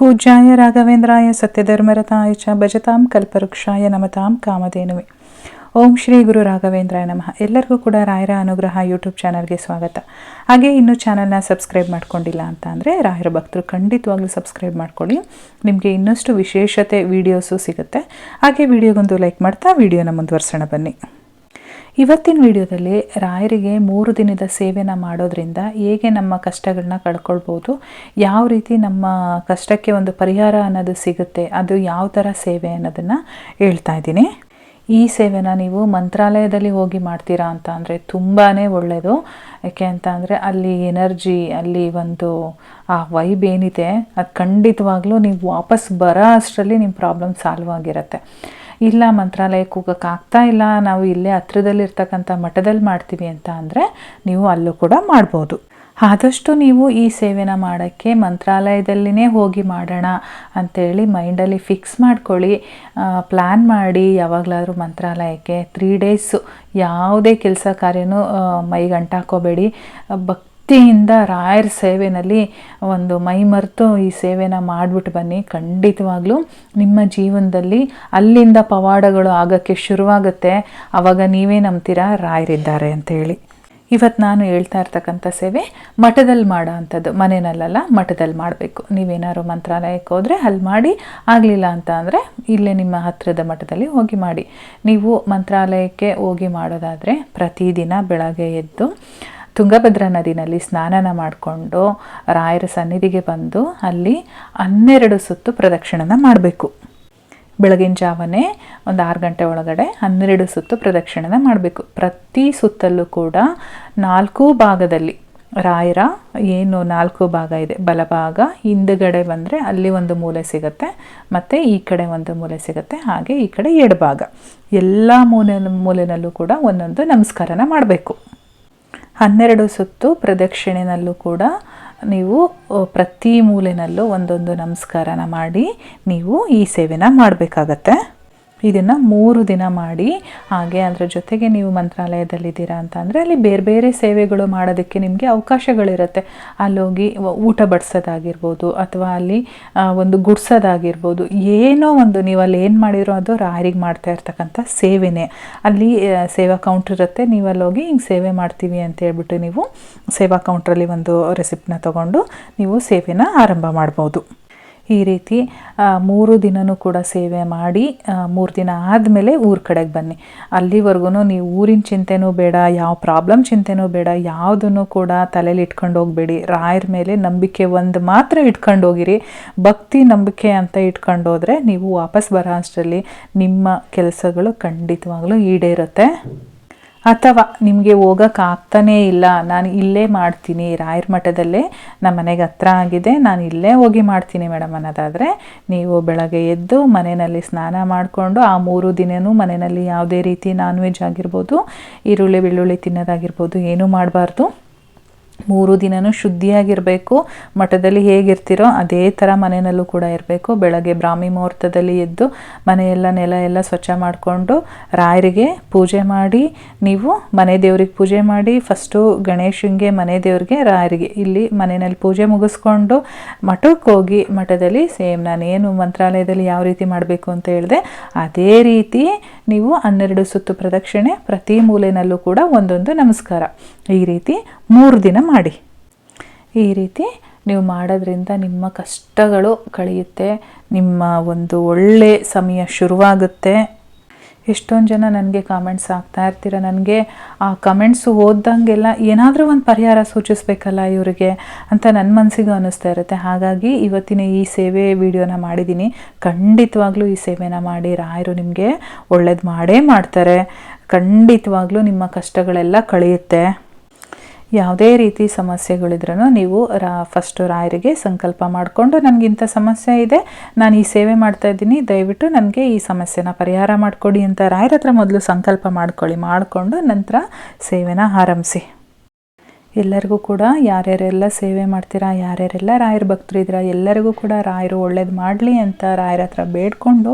ಪೂಜ್ಯಾಯ ರಾಘವೇಂದ್ರಾಯ ಸತ್ಯಧರ್ಮರತಾಯ ಚ ಭಜತಾಂ ಕಲ್ಪವೃಕ್ಷಾಯ ನಮತಾಂ ಕಾಮಧೇನುವೆ. ಓಂ ಶ್ರೀ ಗುರು ರಾಘವೇಂದ್ರಾಯ ನಮಃ. ಎಲ್ಲರಿಗೂ ಕೂಡ ರಾಯರ ಅನುಗ್ರಹ ಯೂಟ್ಯೂಬ್ ಚಾನಲ್ಗೆ ಸ್ವಾಗತ. ಹಾಗೆ ಇನ್ನೂ ಚಾನಲ್ನ ಸಬ್ಸ್ಕ್ರೈಬ್ ಮಾಡ್ಕೊಂಡಿಲ್ಲ ಅಂತ ಅಂದರೆ ರಾಯರ ಭಕ್ತರು ಖಂಡಿತವಾಗ್ಲೂ ಸಬ್ಸ್ಕ್ರೈಬ್ ಮಾಡ್ಕೊಳ್ಳಿ. ನಿಮಗೆ ಇನ್ನಷ್ಟು ವಿಶೇಷತೆ ವೀಡಿಯೋಸು ಸಿಗುತ್ತೆ. ಹಾಗೆ ವಿಡಿಯೋಗೊಂದು ಲೈಕ್ ಮಾಡ್ತಾ ವಿಡಿಯೋನ ಮುಂದುವರ್ಸೋಣ ಬನ್ನಿ. ಇವತ್ತಿನ ವಿಡಿಯೋದಲ್ಲಿ ರಾಯರಿಗೆ 3 ದಿನದ ಸೇವೆನ ಮಾಡೋದ್ರಿಂದ ಹೇಗೆ ನಮ್ಮ ಕಷ್ಟಗಳನ್ನ ಕಳ್ಕೊಳ್ಬೋದು, ಯಾವ ರೀತಿ ನಮ್ಮ ಕಷ್ಟಕ್ಕೆ ಒಂದು ಪರಿಹಾರ ಅನ್ನೋದು ಸಿಗುತ್ತೆ, ಅದು ಯಾವ ಥರ ಸೇವೆ ಅನ್ನೋದನ್ನು ಹೇಳ್ತಾ ಇದ್ದೀನಿ. ಈ ಸೇವೆನ ನೀವು ಮಂತ್ರಾಲಯದಲ್ಲಿ ಹೋಗಿ ಮಾಡ್ತೀರಾ ಅಂತ ಅಂದರೆ ತುಂಬಾ ಒಳ್ಳೆಯದು. ಯಾಕೆ ಅಂತ ಅಂದರೆ ಅಲ್ಲಿ ಎನರ್ಜಿ, ಅಲ್ಲಿ ಒಂದು ಆ ವೈಬ್ ಏನಿದೆ ಅದು ಖಂಡಿತವಾಗ್ಲೂ ನೀವು ವಾಪಸ್ ಬರೋ ಅಷ್ಟರಲ್ಲಿ ನಿಮ್ಮ ಪ್ರಾಬ್ಲಮ್ ಸಾಲ್ವ್ ಆಗಿರುತ್ತೆ. ಇಲ್ಲ ಮಂತ್ರಾಲಯಕ್ಕೆ ಹೋಗೋಕ್ಕಾಗ್ತಾ ಇಲ್ಲ, ನಾವು ಇಲ್ಲೇ ಹತ್ರದಲ್ಲಿರ್ತಕ್ಕಂಥ ಮಠದಲ್ಲಿ ಮಾಡ್ತೀವಿ ಅಂತ ಅಂದರೆ ನೀವು ಅಲ್ಲೂ ಕೂಡ ಮಾಡ್ಬೋದು. ಆದಷ್ಟು ನೀವು ಈ ಸೇವೆನ ಮಾಡೋಕ್ಕೆ ಮಂತ್ರಾಲಯದಲ್ಲಿನೇ ಹೋಗಿ ಮಾಡೋಣ ಅಂಥೇಳಿ ಮೈಂಡಲ್ಲಿ ಫಿಕ್ಸ್ ಮಾಡ್ಕೊಳ್ಳಿ. ಪ್ಲ್ಯಾನ್ ಮಾಡಿ ಯಾವಾಗಲಾದರೂ ಮಂತ್ರಾಲಯಕ್ಕೆ 3 ಡೇಸು ಯಾವುದೇ ಕೆಲಸ ಕಾರ್ಯನೂ ಮೈಗೆ ಅಂಟಾಕೋಬೇಡಿ. ಭಕ್ತಿಯಿಂದ ರಾಯರ ಸೇವೆಯಲ್ಲಿ ಒಂದು ಮೈ ಮರೆತು ಈ ಸೇವೆನ ಮಾಡಿಬಿಟ್ಟು ಬನ್ನಿ. ಖಂಡಿತವಾಗ್ಲೂ ನಿಮ್ಮ ಜೀವನದಲ್ಲಿ ಅಲ್ಲಿಂದ ಪವಾಡಗಳು ಆಗೋಕ್ಕೆ ಶುರುವಾಗುತ್ತೆ. ಆವಾಗ ನೀವೇ ನಂಬ್ತೀರಾ ರಾಯರಿದ್ದಾರೆ ಅಂತೇಳಿ. ಇವತ್ತು ನಾನು ಹೇಳ್ತಾ ಇರ್ತಕ್ಕಂಥ ಸೇವೆ ಮಠದಲ್ಲಿ ಮಾಡೋ ಅಂಥದ್ದು, ಮನೆಯಲ್ಲ ಮಠದಲ್ಲಿ ಮಾಡಬೇಕು. ನೀವೇನಾದ್ರು ಮಂತ್ರಾಲಯಕ್ಕೆ ಹೋದರೆ ಅಲ್ಲಿ ಮಾಡಿ, ಆಗಲಿಲ್ಲ ಅಂತ ಅಂದರೆ ಇಲ್ಲೇ ನಿಮ್ಮ ಹತ್ತಿರದ ಮಠದಲ್ಲಿ ಹೋಗಿ ಮಾಡಿ. ನೀವು ಮಂತ್ರಾಲಯಕ್ಕೆ ಹೋಗಿ ಮಾಡೋದಾದರೆ ಪ್ರತಿದಿನ ಬೆಳಗ್ಗೆ ಎದ್ದು ತುಂಗಭದ್ರಾ ನದಿನಲ್ಲಿ ಸ್ನಾನ ಮಾಡಿಕೊಂಡು ರಾಯರ ಸನ್ನಿಧಿಗೆ ಬಂದು ಅಲ್ಲಿ 12 ಸುತ್ತು ಪ್ರದಕ್ಷಿಣೆನ ಮಾಡಬೇಕು. ಬೆಳಗಿನ ಜಾವನೇ ಒಂದು 6 ಗಂಟೆ ಒಳಗಡೆ 12 ಸುತ್ತು ಪ್ರದಕ್ಷಿಣೆನ ಮಾಡಬೇಕು. ಪ್ರತಿ ಸುತ್ತಲ್ಲೂ ಕೂಡ 4 ಭಾಗದಲ್ಲಿ ರಾಯರ ಏನು 4 ಭಾಗ ಇದೆ, ಬಲಭಾಗ ಹಿಂದುಗಡೆ ಬಂದರೆ ಅಲ್ಲಿ ಒಂದು ಮೂಲೆ ಸಿಗುತ್ತೆ, ಮತ್ತು ಈ ಕಡೆ ಒಂದು ಮೂಲೆ ಸಿಗುತ್ತೆ, ಹಾಗೆ ಈ ಕಡೆ ಎಡಭಾಗ, ಎಲ್ಲ ಮೂಲೆನಲ್ಲೂ ಕೂಡ ಒಂದೊಂದು ನಮಸ್ಕಾರನ ಮಾಡಬೇಕು. 12 ಸುತ್ತು ಪ್ರದಕ್ಷಿಣೆನಲ್ಲೂ ಕೂಡ ನೀವು ಪ್ರತಿ ಮೂಲೆನಲ್ಲೂ ಒಂದೊಂದು ನಮಸ್ಕಾರನ ಮಾಡಿ ನೀವು ಈ ಸೇವೆನ ಮಾಡಬೇಕಾಗತ್ತೆ. ಇದನ್ನು 3 ದಿನ ಮಾಡಿ. ಹಾಗೆ ಅದರ ಜೊತೆಗೆ ನೀವು ಮಂತ್ರಾಲಯದಲ್ಲಿದ್ದೀರಾ ಅಂತ ಅಂದರೆ ಅಲ್ಲಿ ಬೇರೆ ಬೇರೆ ಸೇವೆಗಳು ಮಾಡೋದಕ್ಕೆ ನಿಮಗೆ ಅವಕಾಶಗಳಿರುತ್ತೆ. ಅಲ್ಲೋಗಿ ಊಟ ಬಡಿಸೋದಾಗಿರ್ಬೋದು, ಅಥವಾ ಅಲ್ಲಿ ಒಂದು ಗುಡ್ಸೋದಾಗಿರ್ಬೋದು, ಏನೋ ಒಂದು ನೀವು ಅಲ್ಲಿ ಏನು ಮಾಡಿರೋ ಅದು ರಾಯರಿಗೆ ಮಾಡ್ತಾ ಇರ್ತಕ್ಕಂಥ ಸೇವೆನೇ. ಅಲ್ಲಿ ಸೇವಾ ಕೌಂಟ್ರ್ ಇರುತ್ತೆ, ನೀವು ಅಲ್ಲೋಗಿ ಹಿಂಗೆ ಸೇವೆ ಮಾಡ್ತೀವಿ ಅಂತ ಹೇಳ್ಬಿಟ್ಟು ನೀವು ಸೇವಾ ಕೌಂಟ್ರಲ್ಲಿ ಒಂದು ರೆಸಿಪ್ಟನ್ನ ತೊಗೊಂಡು ನೀವು ಸೇವೆನ ಆರಂಭ ಮಾಡ್ಬೋದು. ಈ ರೀತಿ 3 ದಿನವೂ ಕೂಡ ಸೇವೆ ಮಾಡಿ 3 ದಿನ ಆದಮೇಲೆ ಊರ ಕಡೆಗೆ ಬನ್ನಿ. ಅಲ್ಲಿವರೆಗೂ ನೀವು ಊರಿನ ಚಿಂತೆನೂ ಬೇಡ, ಯಾವ ಪ್ರಾಬ್ಲಮ್ ಚಿಂತೆನೂ ಬೇಡ, ಯಾವುದನ್ನು ಕೂಡ ತಲೆಯಲ್ಲಿ ಇಟ್ಕೊಂಡು ಹೋಗಬೇಡಿ. ರಾಯರ ಮೇಲೆ ನಂಬಿಕೆ ಒಂದು ಮಾತ್ರ ಇಟ್ಕೊಂಡು ಹೋಗಿರಿ. ಭಕ್ತಿ ನಂಬಿಕೆ ಅಂತ ಇಟ್ಕೊಂಡು ಹೋದರೆ ನೀವು ವಾಪಸ್ ಬರೋ ಅಷ್ಟರಲ್ಲಿ ನಿಮ್ಮ ಕೆಲಸಗಳು ಖಂಡಿತವಾಗ್ಲೂ ಈಡೇರುತ್ತೆ. ಅಥವಾ ನಿಮಗೆ ಹೋಗೋಕ್ಕಾಗ್ತಾನೇ ಇಲ್ಲ, ನಾನು ಇಲ್ಲೇ ಮಾಡ್ತೀನಿ, ರಾಯರ ಮಠದಲ್ಲೇ ನಮ್ಮ ಮನೆಗೆ ಹತ್ರ ಆಗಿದೆ, ನಾನು ಇಲ್ಲೇ ಹೋಗಿ ಮಾಡ್ತೀನಿ ಮೇಡಮ್ ಅನ್ನೋದಾದರೆ ನೀವು ಬೆಳಗ್ಗೆ ಎದ್ದು ಮನೆಯಲ್ಲಿ ಸ್ನಾನ ಮಾಡಿಕೊಂಡು ಆ 3 ದಿನವೂ ಮನೆಯಲ್ಲಿ ಯಾವುದೇ ರೀತಿ ನಾನ್ ವೆಜ್ ಆಗಿರ್ಬೋದು, ಈರುಳ್ಳಿ ಬೆಳ್ಳುಳ್ಳಿ ತಿನ್ನೋದಾಗಿರ್ಬೋದು ಏನೂ ಮಾಡಬಾರ್ದು. 3 ದಿನವೂ ಶುದ್ಧಿಯಾಗಿರಬೇಕು. ಮಠದಲ್ಲಿ ಹೇಗಿರ್ತೀರೋ ಅದೇ ಥರ ಮನೆಯಲ್ಲೂ ಕೂಡ ಇರಬೇಕು. ಬೆಳಗ್ಗೆ ಬ್ರಾಹ್ಮಿ ಮುಹೂರ್ತದಲ್ಲಿ ಎದ್ದು ಮನೆಯೆಲ್ಲ ನೆಲ ಎಲ್ಲ ಸ್ವಚ್ಛ ಮಾಡಿಕೊಂಡು ರಾಯರಿಗೆ ಪೂಜೆ ಮಾಡಿ, ನೀವು ಮನೆ ದೇವ್ರಿಗೆ ಪೂಜೆ ಮಾಡಿ, ಫಸ್ಟು ಗಣೇಶನಿಗೆ, ಮನೆ ದೇವ್ರಿಗೆ, ರಾಯರಿಗೆ ಇಲ್ಲಿ ಮನೆಯಲ್ಲಿ ಪೂಜೆ ಮುಗಿಸ್ಕೊಂಡು ಮಠಕ್ಕೆ ಹೋಗಿ ಮಠದಲ್ಲಿ ಸೇಮ್ ನಾನೇನು ಮಂತ್ರಾಲಯದಲ್ಲಿ ಯಾವ ರೀತಿ ಮಾಡಬೇಕು ಅಂತ ಹೇಳಿದೆ ಅದೇ ರೀತಿ ನೀವು 12 ಸುತ್ತು ಪ್ರದಕ್ಷಿಣೆ, ಪ್ರತಿ ಮೂಲೆಯಲ್ಲೂ ಕೂಡ ಒಂದೊಂದು ನಮಸ್ಕಾರ, ಈ ರೀತಿ 3 ದಿನ ಮಾಡಿ. ಈ ರೀತಿ ನೀವು ಮಾಡೋದ್ರಿಂದ ನಿಮ್ಮ ಕಷ್ಟಗಳು ಕಳೆಯುತ್ತೆ, ನಿಮ್ಮ ಒಂದು ಒಳ್ಳೆ ಸಮಯ ಶುರುವಾಗುತ್ತೆ. ಎಷ್ಟೊಂದು ಜನ ನನಗೆ ಕಾಮೆಂಟ್ಸ್ ಆಗ್ತಾ ಇರ್ತೀರ, ನನಗೆ ಆ ಕಮೆಂಟ್ಸು ಓದ್ದಂಗೆಲ್ಲ ಏನಾದರೂ ಒಂದು ಪರಿಹಾರ ಸೂಚಿಸ್ಬೇಕಲ್ಲ ಇವರಿಗೆ ಅಂತ ನನ್ನ ಮನಸ್ಸಿಗೂ ಅನ್ನಿಸ್ತಾ ಇರುತ್ತೆ. ಹಾಗಾಗಿ ಇವತ್ತಿನ ಈ ಸೇವೆ ವಿಡಿಯೋನ ಮಾಡಿದ್ದೀನಿ. ಖಂಡಿತವಾಗ್ಲೂ ಈ ಸೇವೆನ ಮಾಡಿ, ರಾಯರು ನಿಮಗೆ ಒಳ್ಳೇದು ಮಾಡೇ ಮಾಡ್ತಾರೆ. ಖಂಡಿತವಾಗ್ಲೂ ನಿಮ್ಮ ಕಷ್ಟಗಳೆಲ್ಲ ಕಳೆಯುತ್ತೆ. ಯಾವುದೇ ರೀತಿ ಸಮಸ್ಯೆಗಳಿದ್ರೂ ನೀವು ಫಸ್ಟು ರಾಯರಿಗೆ ಸಂಕಲ್ಪ ಮಾಡಿಕೊಂಡು ನನಗಿಂಥ ಸಮಸ್ಯೆ ಇದೆ, ನಾನು ಈ ಸೇವೆ ಮಾಡ್ತಾಯಿದ್ದೀನಿ, ದಯವಿಟ್ಟು ನನಗೆ ಈ ಸಮಸ್ಯೆನ ಪರಿಹಾರ ಮಾಡಿಕೊಡಿ ಅಂತ ರಾಯರ ಹತ್ರ ಮೊದಲು ಸಂಕಲ್ಪ ಮಾಡಿಕೊಂಡು ನಂತರ ಸೇವೆನ ಆರಂಭಿಸಿ. ಎಲ್ಲರಿಗೂ ಕೂಡ ಯಾರ್ಯಾರೆಲ್ಲ ಸೇವೆ ಮಾಡ್ತೀರಾ, ಯಾರ್ಯಾರೆಲ್ಲ ರಾಯರ ಭಕ್ತರಿದ್ದೀರಾ, ಎಲ್ಲರಿಗೂ ಕೂಡ ರಾಯರು ಒಳ್ಳೇದು ಮಾಡಲಿ ಅಂತ ರಾಯರ ಹತ್ರ ಬೇಡ್ಕೊಂಡು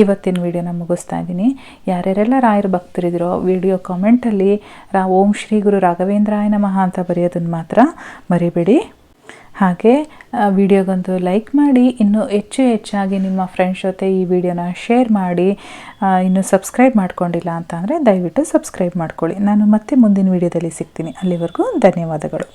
ಇವತ್ತಿನ ವಿಡಿಯೋನ ಮುಗಿಸ್ತಾ ಇದ್ದೀನಿ. ಯಾರ್ಯಾರೆಲ್ಲ ರಾಯರ ಭಕ್ತರಿದ್ದೀರೋ ವಿಡಿಯೋ ಕಾಮೆಂಟಲ್ಲಿ ಓಂ ಶ್ರೀ ಗುರು ರಾಘವೇಂದ್ರಾಯ ನಮಃ ಅಂತ ಬರೆಯೋದನ್ನು ಮಾತ್ರ ಮರಿಬೇಡಿ. ಹಾಗೆ ವಿಡಿಯೋಗೊಂದು ಲೈಕ್ ಮಾಡಿ, ಇನ್ನೂ ಹೆಚ್ಚಾಗಿ ನಿಮ್ಮ ಫ್ರೆಂಡ್ಸ್ ಜೊತೆ ಈ ವಿಡಿಯೋನ ಶೇರ್ ಮಾಡಿ. ಇನ್ನೂ ಸಬ್ಸ್ಕ್ರೈಬ್ ಮಾಡ್ಕೊಂಡಿಲ್ಲ ಅಂತ ಅಂದರೆ ದಯವಿಟ್ಟು ಸಬ್ಸ್ಕ್ರೈಬ್ ಮಾಡ್ಕೊಳ್ಳಿ. ನಾನು ಮತ್ತೆ ಮುಂದಿನ ವಿಡಿಯೋದಲ್ಲಿ ಸಿಗ್ತೀನಿ. ಅಲ್ಲಿವರೆಗೂ ಧನ್ಯವಾದಗಳು.